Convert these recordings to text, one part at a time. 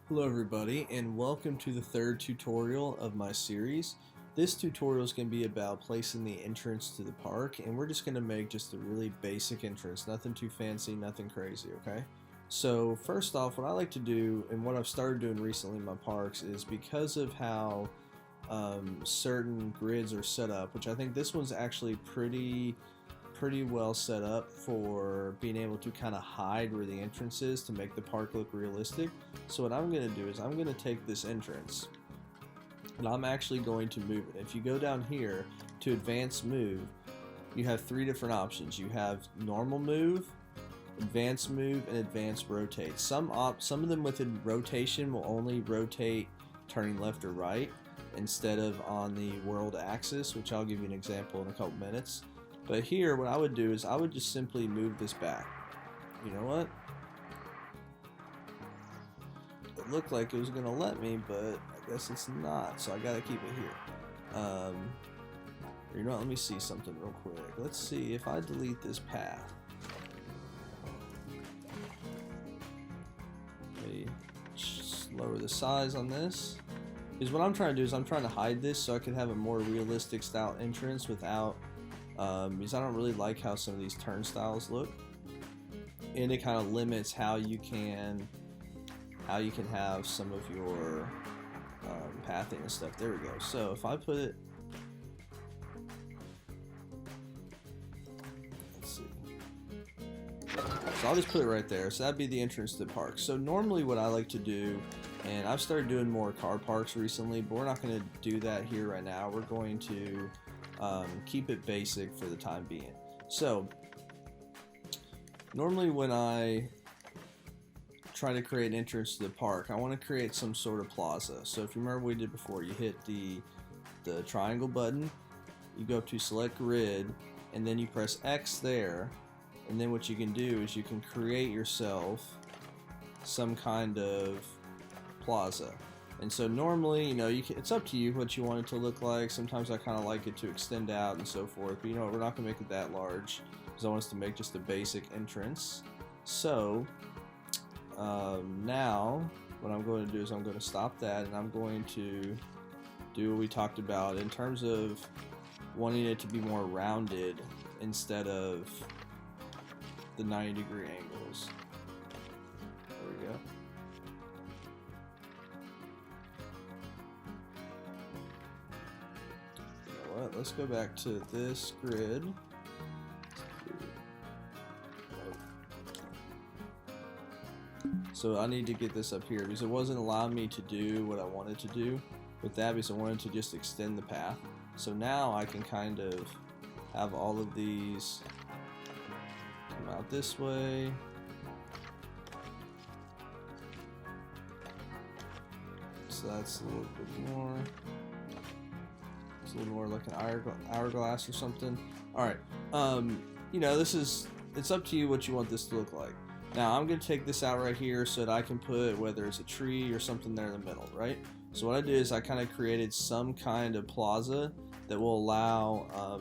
Hello everybody, and welcome to the third tutorial of my series. This tutorial is going to be about placing the entrance to the park, and we're just going to make just a really basic entrance, nothing too fancy, nothing crazy, okay? So first off, what I like to do, and what I've started doing recently in my parks, is because of how certain grids are set up, which I think this one's actually pretty well set up for being able to kind of hide where the entrance is to make the park look realistic. So what I'm going to do is I'm going to take this entrance and I'm actually going to move it. If you go down here to advanced move, you have three different options. You have normal move, advanced move, and advanced rotate. Some of them within rotation will only rotate turning left or right instead of on the world axis, which I'll give you an example in a couple minutes. But here, what I would do is I would just simply move this back. You know what? It looked like it was going to let me, but I guess it's not, so I got to keep it here. You know what? Let me see something real quick. Let's see if I delete this path. Let me lower the size on this. Because what I'm trying to do is I'm trying to hide this so I can have a more realistic style entrance without because I don't really like how some of these turnstiles look, and it kind of limits how you can have some of your pathing and stuff. There we go. So if I put it, let's see, so I'll just put it right there. So that'd be the entrance to the park. So normally what I like to do, and I've started doing more car parks recently, but we're not going to do that here right now. We're going to keep it basic for the time being. So normally when I try to create an entrance to the park, I want to create some sort of plaza. So if you remember what we did before, you hit the triangle button, you go to select grid, and then you press X there, and then what you can do is you can create yourself some kind of plaza. And so normally, you know, it's up to you what you want it to look like. Sometimes I kind of like it to extend out and so forth. But you know what, we're not going to make it that large because I want us to make just a basic entrance. So now what I'm going to do is I'm going to stop that, and I'm going to do what we talked about in terms of wanting it to be more rounded instead of the 90-degree angles. There we go. Let's go back to this grid. So I need to get this up here because it wasn't allowing me to do what I wanted to do with that, because I wanted to just extend the path. So now I can kind of have all of these come out this way. So that's a little bit more. It's a little more like an hourglass or something. Alright, you know, it's up to you what you want this to look like. Now I'm going to take this out right here so that I can put whether it's a tree or something there in the middle, right? So what I did is I kind of created some kind of plaza that will allow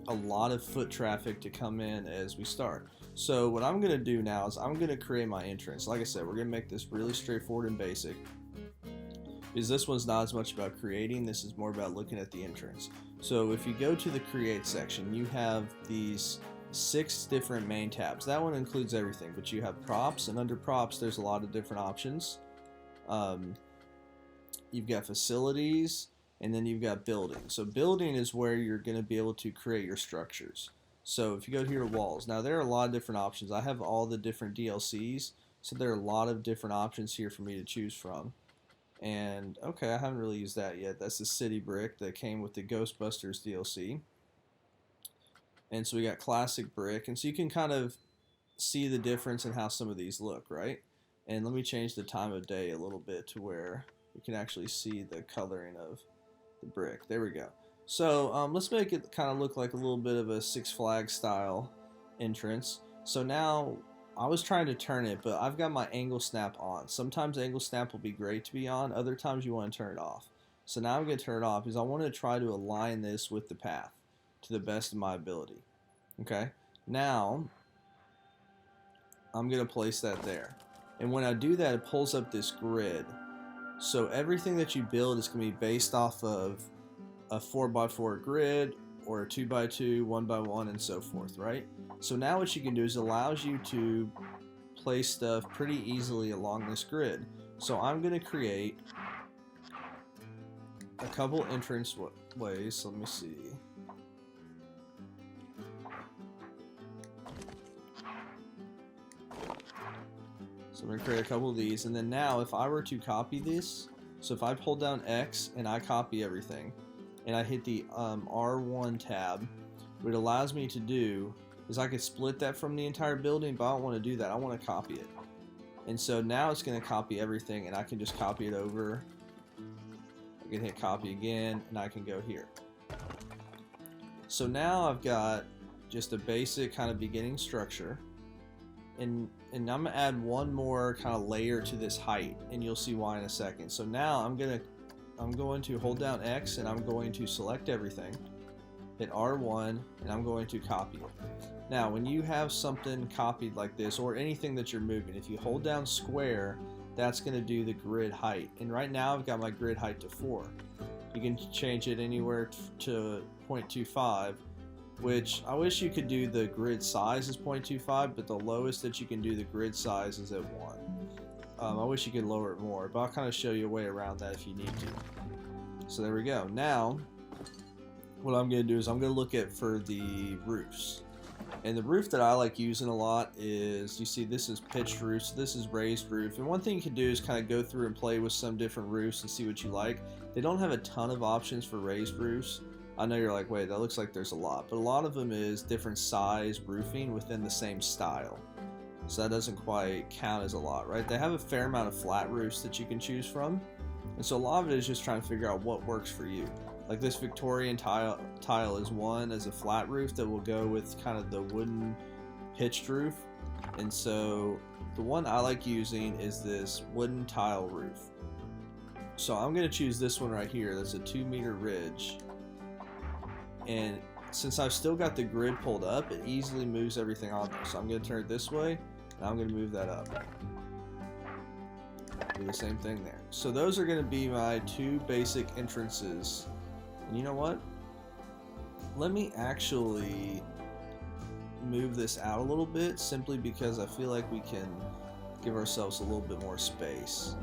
a lot of foot traffic to come in as we start. So what I'm going to do now is I'm going to create my entrance. Like I said, we're going to make this really straightforward and basic, because this one's not as much about creating, this is more about looking at the entrance. So if you go to the create section, you have these 6 different main tabs. That one includes everything, but you have props, and under props there's a lot of different options. You've got facilities, and then you've got building. So building is where you're going to be able to create your structures. So if you go here to walls, now there are a lot of different options. I have all the different DLCs, so there are a lot of different options here for me to choose from. And okay, I haven't really used that yet. That's the city brick that came with the Ghostbusters DLC. And so we got classic brick, and so you can kind of see the difference in how some of these look, right? And let me change the time of day a little bit to where you can actually see the coloring of the brick. There we go. So let's make it kind of look like a little bit of a Six Flags style entrance. So now I was trying to turn it, but I've got my angle snap on. Sometimes angle snap will be great to be on, other times you want to turn it off. So now I'm going to turn it off because I want to try to align this with the path to the best of my ability. Okay, now I'm going to place that there. And when I do that, it pulls up this grid. So everything that you build is going to be based off of a 4x4 grid or a 2x2, 1x1, and so forth, right? So now what you can do is it allows you to place stuff pretty easily along this grid. So I'm going to create a couple entrance ways. So let me see. So I'm going to create a couple of these, and then now if I were to copy this, so if I pull down X and I copy everything, and I hit the R1 tab, what it allows me to do is I could split that from the entire building, but I don't want to do that. I want to copy it. And so now it's going to copy everything, and I can just copy it over. I can hit copy again, and I can go here. So now I've got just a basic kind of beginning structure. And I'm going to add one more kind of layer to this height, and you'll see why in a second. So now I'm going to hold down X, and I'm going to select everything, hit R1, and I'm going to copy it. Now when you have something copied like this, or anything that you're moving, if you hold down square, that's going to do the grid height. And right now I've got my grid height to 4. You can change it anywhere to 0.25, which I wish you could do the grid size as 0.25, but the lowest that you can do the grid size is at 1. I wish you could lower it more, but I'll kind of show you a way around that if you need to. So there we go. Now, what I'm going to do is I'm going to look at for the roofs. And the roof that I like using a lot is, you see this is pitched roof, so this is raised roof. And one thing you can do is kind of go through and play with some different roofs and see what you like. They don't have a ton of options for raised roofs. I know you're like, wait, that looks like there's a lot, but a lot of them is different size roofing within the same style. So that doesn't quite count as a lot, right? They have a fair amount of flat roofs that you can choose from. And so a lot of it is just trying to figure out what works for you. Like this Victorian tile is one as a flat roof that will go with kind of the wooden pitched roof. And so the one I like using is this wooden tile roof. So I'm going to choose this one right here. That's a 2-meter ridge. And since I've still got the grid pulled up, it easily moves everything on there. So I'm going to turn it this way, and I'm going to move that up. Do the same thing there. So those are going to be my 2 basic entrances. And you know what? Let me actually move this out a little bit, simply because I feel like we can give ourselves a little bit more space.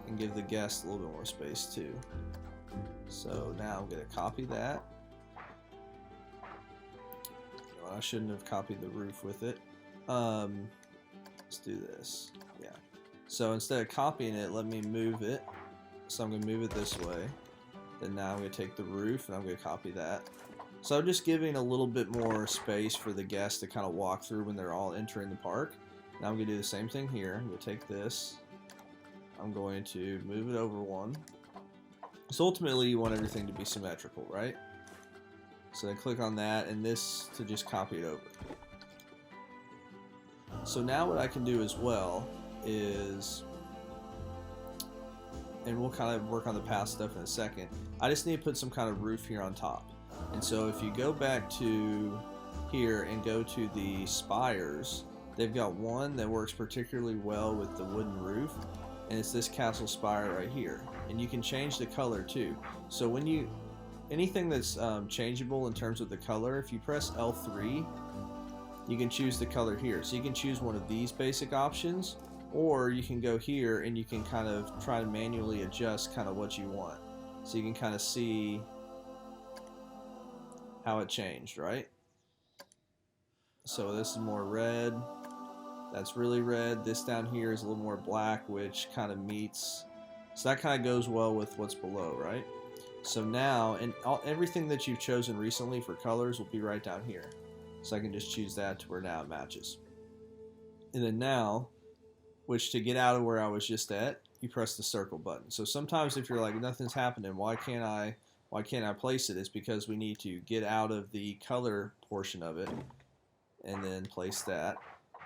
And give the guests a little bit more space too. So now I'm going to copy that. I shouldn't have copied the roof with it. Let's do this. Yeah. So instead of copying it, let me move it. So I'm going to move it this way. Then now I'm going to take the roof and I'm going to copy that. So I'm just giving a little bit more space for the guests to kind of walk through when they're all entering the park. Now I'm going to do the same thing here. I'm going to take this. I'm going to move it over one. So ultimately you want everything to be symmetrical, right? So then click on that and this to just copy it over. So now what I can do as well is, and we'll kind of work on the past stuff in a second, I just need to put some kind of roof here on top. And so if you go back to here and go to the Spires, they've got one that works particularly well with the wooden roof, and it's this castle spire right here. And you can change the color too. So when you, anything that's changeable in terms of the color, if you press L3, you can choose the color here. So you can choose one of these basic options, or you can go here and you can kind of try to manually adjust kind of what you want. So you can kind of see how it changed, right? So this is more red. That's really red. This down here is a little more black, which kind of meets. So that kind of goes well with what's below, right? So now, and everything that you've chosen recently for colors will be right down here. So I can just choose that to where now it matches. And then now, which to get out of where I was just at, you press the circle button. So sometimes if you're like, nothing's happening, why can't I place it? It's because we need to get out of the color portion of it and then place that.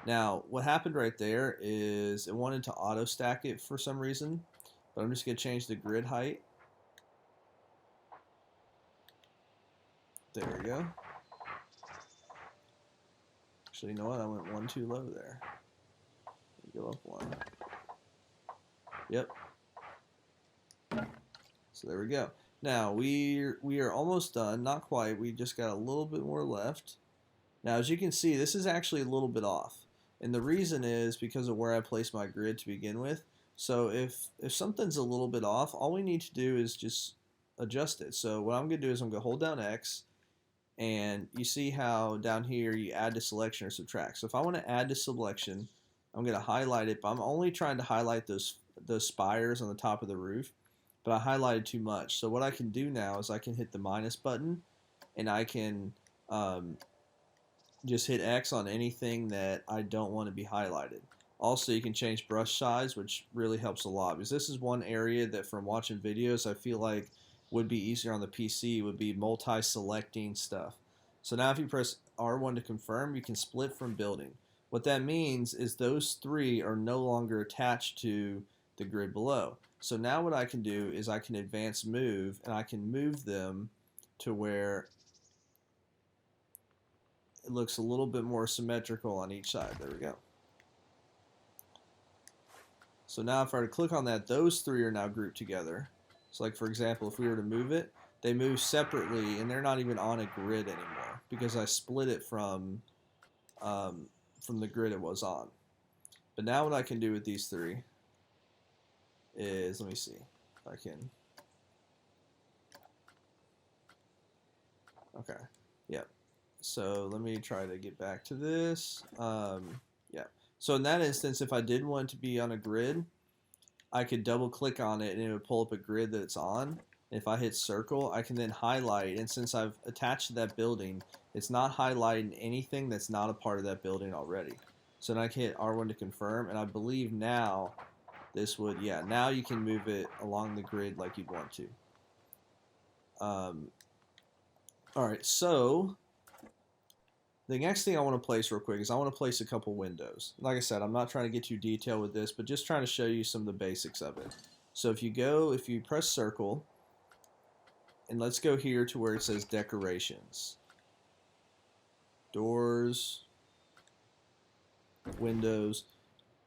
Now, what happened right there is it wanted to auto stack it for some reason, but I'm just going to change the grid height. There we go. Actually, you know what? I went one too low there. Go up one. Yep. So there we go. Now we are almost done. Not quite. We just got a little bit more left. Now as you can see, this is actually a little bit off. And the reason is because of where I placed my grid to begin with. So if something's a little bit off, all we need to do is just adjust it. So what I'm going to do is I'm going to hold down X, and you see how down here you add to selection or subtract. So if I want to add to selection, I'm going to highlight it, but I'm only trying to highlight those spires on the top of the roof, but I highlighted too much. So what I can do now is I can hit the minus button, and I can just hit X on anything that I don't want to be highlighted. Also, you can change brush size, which really helps a lot, because this is one area that from watching videos I feel like would be easier on the PC, would be multi-selecting stuff. So now if you press R1 to confirm, you can split from building. What that means is those three are no longer attached to the grid below. So now what I can do is I can advance move, and I can move them to where it looks a little bit more symmetrical on each side. There we go. So now if I were to click on that, those three are now grouped together. So like for example, if we were to move it, they move separately and they're not even on a grid anymore because I split it from the grid it was on. But now what I can do with these three is, let me see if I can. Okay, yep. So let me try to get back to this. Yeah. So in that instance, if I did want it to be on a grid, I could double click on it and it would pull up a grid that it's on. If I hit circle, I can then highlight, and since I've attached to that building, it's not highlighting anything that's not a part of that building already. So then I can hit R1 to confirm, and I believe now this would, yeah, now you can move it along the grid like you'd want to. Alright, so the next thing I want to place real quick is I want to place a couple windows. Like I said, I'm not trying to get too detailed with this, but just trying to show you some of the basics of it. So if you press circle, and let's go here to where it says decorations. Doors, windows.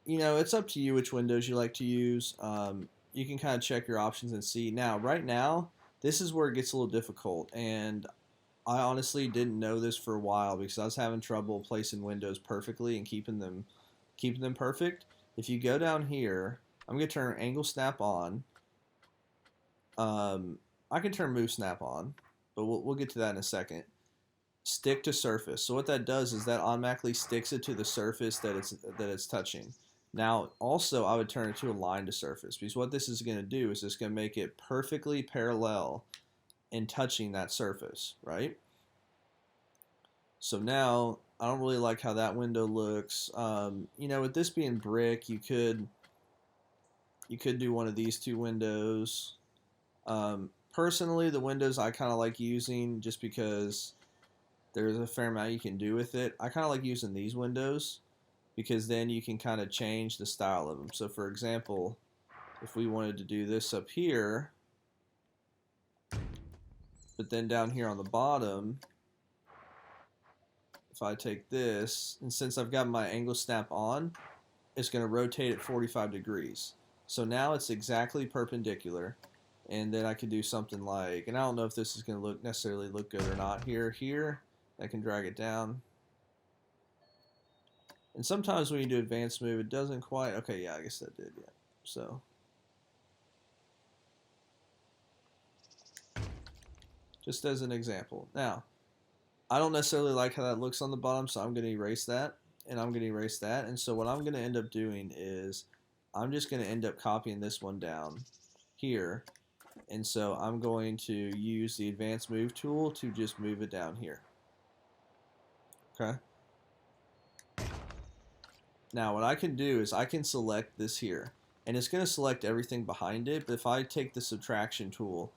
You know, it's up to you which windows you like to use. You can kind of check your options and see. Now, right now, this is where it gets a little difficult, and I honestly didn't know this for a while because I was having trouble placing windows perfectly and keeping them perfect. If you go down here, I'm going to turn angle snap on. I can turn move snap on, but we'll get to that in a second. Stick to surface. So what that does is that automatically sticks it to the surface that it's touching. Now, also, I would turn it to align to surface, because what this is going to do is it's going to make it perfectly parallel and touching that surface, right? So now I don't really like how that window looks. You know, with this being brick, you could do one of these two windows. Personally, the windows I kind of like using just because there's a fair amount you can do with it. I kind of like using these windows because then you can kind of change the style of them. So for example, if we wanted to do this up here, but then down here on the bottom, if I take this, and since I've got my angle snap on, it's going to rotate at 45 degrees. So now it's exactly perpendicular, and then I can do something like, and I don't know if this is going to necessarily look good or not here, I can drag it down. And sometimes when you do advanced move, it doesn't quite, okay, yeah, I guess that did, yeah. So just as an example. Now, I don't necessarily like how that looks on the bottom, so I'm going to erase that, and I'm going to erase that. And so what I'm going to end up doing is I'm just going to end up copying this one down here. And so I'm going to use the advanced move tool to just move it down here. Okay. Now what I can do is I can select this here, and it's going to select everything behind it. But if I take the subtraction tool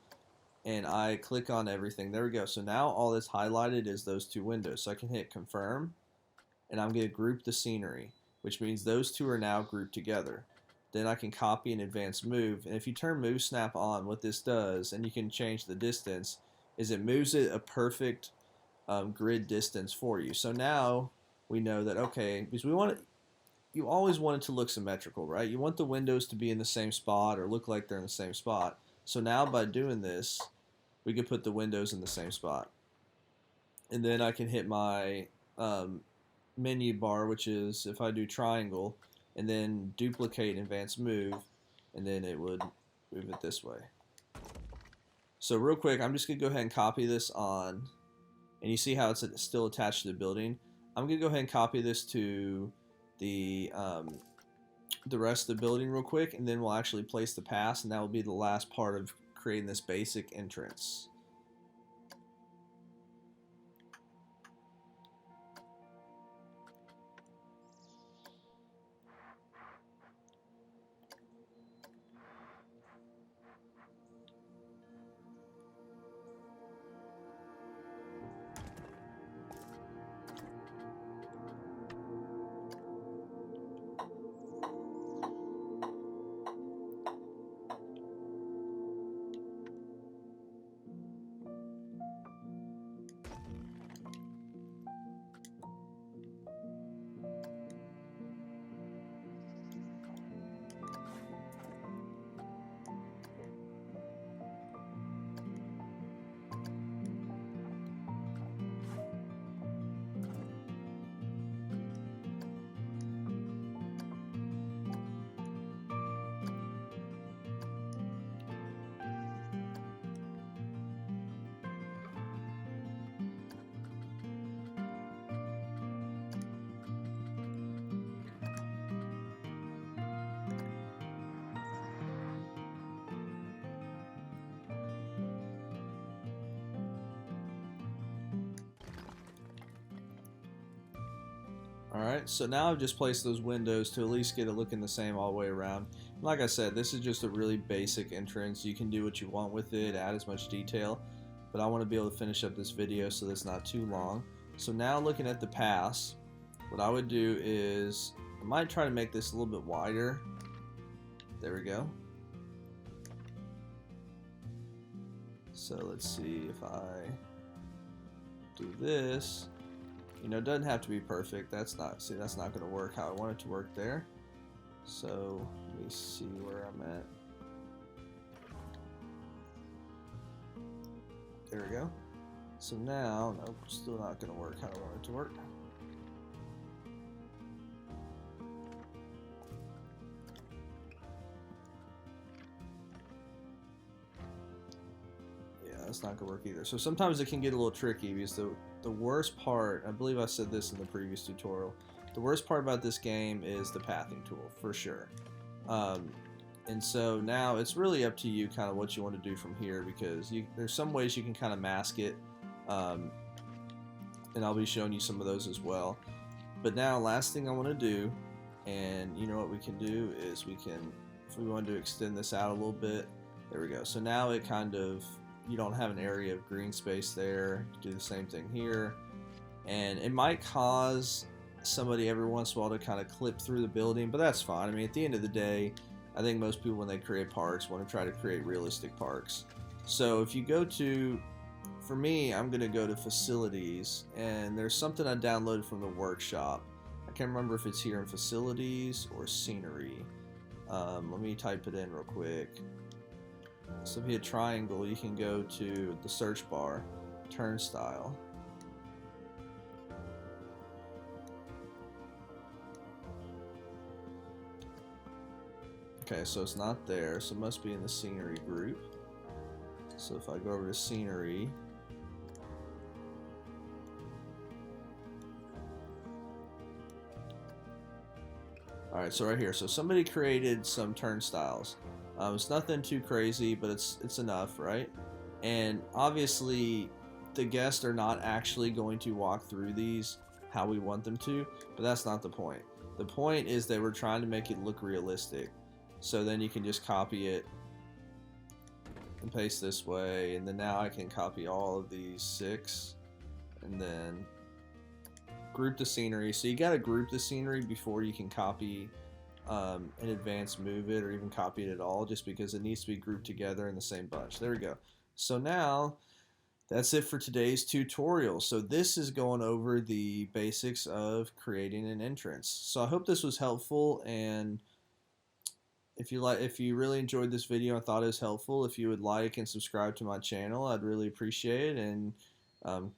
and I click on everything, there we go. So now all that's highlighted is those two windows. So I can hit confirm, and I'm going to group the scenery, which means those two are now grouped together. Then I can copy and advance move, and if you turn move snap on, what this does, and you can change the distance, is it moves it a perfect grid distance for you. So now we know that, okay, because we want to, you always want it to look symmetrical, right? You want the windows to be in the same spot or look like they're in the same spot. So now by doing this, we could put the windows in the same spot. And then I can hit my menu bar, which is if I do triangle, and then duplicate advanced move, and then it would move it this way. So real quick, I'm just going to go ahead and copy this on, and you see how it's still attached to the building. I'm going to go ahead and copy this to the rest of the building real quick, and then we'll actually place the pass, and that will be the last part of creating this basic entrance. Alright, so now I've just placed those windows to at least get it looking the same all the way around. Like I said, this is just a really basic entrance. You can do what you want with it, add as much detail, but I want to be able to finish up this video so that's not too long. So now looking at the pass, what I would do is, I might try to make this a little bit wider. There we go. So let's see if I do this. You know, it doesn't have to be perfect. That's not going to work how I want it to work there. So let me see where I'm at. There we go. So now, nope, still not going to work how I want it to work. That's not gonna work either. So sometimes it can get a little tricky because the worst part, I believe I said this in the previous tutorial, the worst part about this game is the pathing tool for sure. And so now it's really up to you kind of what you want to do from here, because there's some ways you can kind of mask it, and I'll be showing you some of those as well. But now last thing I want to do, and you know what we can do is we can, if we want to extend this out a little bit, there we go. So now it kind of, you don't have an area of green space there. Do the same thing here, and it might cause somebody every once in a while to kind of clip through the building, but that's fine. I mean, at the end of the day, I think most people when they create parks want to try to create realistic parks. So if you go to, for me, I'm gonna go to facilities, and there's something I downloaded from the workshop. I can't remember if it's here in facilities or scenery. Let me type it in real quick. So if you hit triangle, you can go to the search bar, turnstile. Okay, so it's not there, so it must be in the scenery group. So if I go over to scenery, alright, so right here, so somebody created some turnstiles. It's nothing too crazy, but it's enough, right? And obviously, the guests are not actually going to walk through these how we want them to, but that's not the point. The point is that we're trying to make it look realistic. So then you can just copy it and paste this way, and then now I can copy all of these 6, and then group the scenery. So you got to group the scenery before you can copy in advance move it or even copy it at all, just because it needs to be grouped together in the same bunch. There we go. So now that's it for today's tutorial. So this is going over the basics of creating an entrance. So I hope this was helpful, and if you really enjoyed this video and thought it was helpful, if you would like and subscribe to my channel, I'd really appreciate it. And um,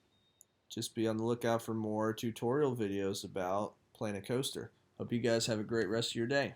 just be on the lookout for more tutorial videos about Planet Coaster. Hope you guys have a great rest of your day.